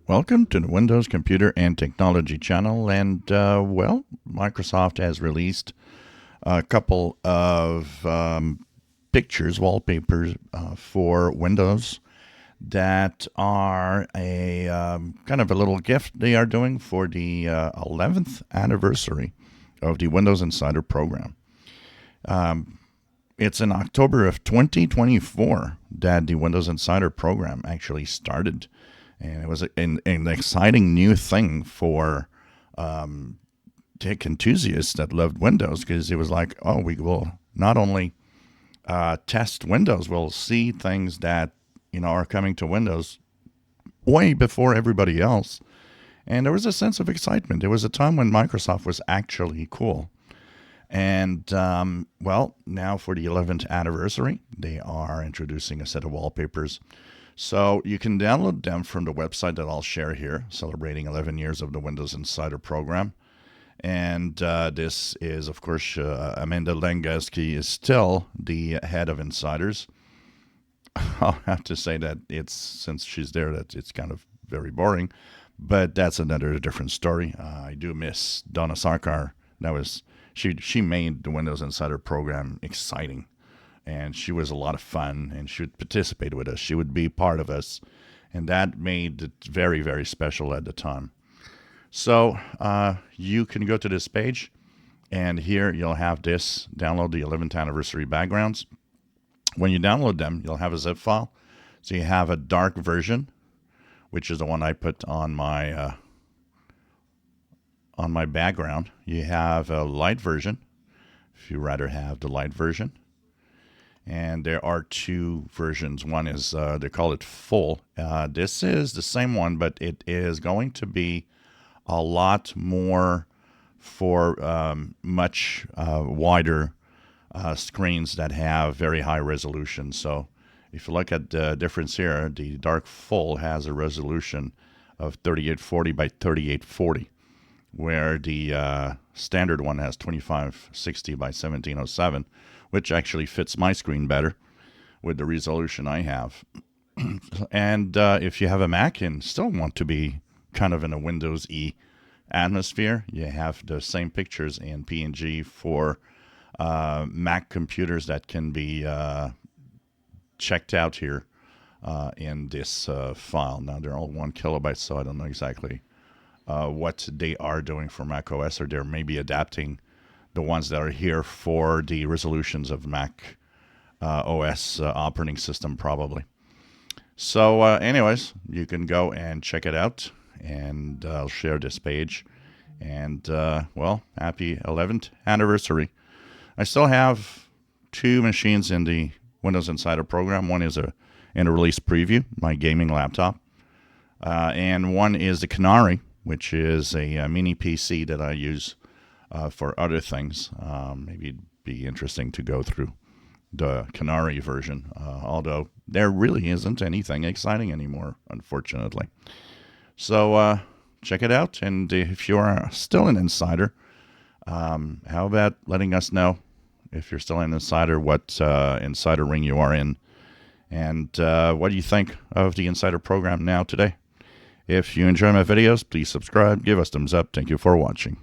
Welcome to the Windows Computer and Technology channel. And, Microsoft has released a couple of pictures, wallpapers for Windows that are a kind of a little gift they are doing for the 11th anniversary of the Windows Insider program. It's in October of 2024 that the Windows Insider program actually started. And it was an exciting new thing for tech enthusiasts that loved Windows, because it was like, oh, we will not only test Windows, we'll see things that are coming to Windows way before everybody else. And there was a sense of excitement. There was a time when Microsoft was actually cool. And, now for the 11th anniversary, they are introducing a set of wallpapers. So you can download them from the website that I'll share here, celebrating 11 years of the Windows Insider program. And this is, of course, Amanda Lengeski is still the head of Insiders. I'll have to say that since she's there, that it's kind of very boring. But that's another different story. I do miss Donna Sarkar. She made the Windows Insider program exciting. And she was a lot of fun, and she would participate with us. She would be part of us, and that made it very, very special at the time. So you can go to this page, and here you'll have this. Download the 11th anniversary backgrounds. When you download them, you'll have a zip file. So you have a dark version, which is the one I put on my background. You have a light version, if you rather have the light version. And there are two versions. One is, they call it full. This is the same one, but it is going to be a lot more for much wider screens that have very high resolution. So if you look at the difference here, the dark full has a resolution of 3840 by 3840, where the standard one has 2560 by 1707. Which actually fits my screen better with the resolution I have. And if you have a Mac and still want to be kind of in a Windows E atmosphere, you have the same pictures in PNG for Mac computers that can be checked out here in this file. Now, they're all 1 kilobyte, so I don't know exactly what they are doing for Mac OS, or they're maybe adapting the ones that are here for the resolutions of Mac OS operating system, probably. So anyways, you can go and check it out, and I'll share this page. And, happy 11th anniversary. I still have two machines in the Windows Insider program. One is in a release preview, my gaming laptop. And one is the Canary, which is a mini PC that I use for other things. Maybe it'd be interesting to go through the Canary version, although there really isn't anything exciting anymore, unfortunately. So check it out, and if you're still an insider, how about letting us know, if you're still an insider, what insider ring you are in, and what do you think of the Insider program now today. If you enjoy my videos, please subscribe, give us thumbs up. Thank you for watching.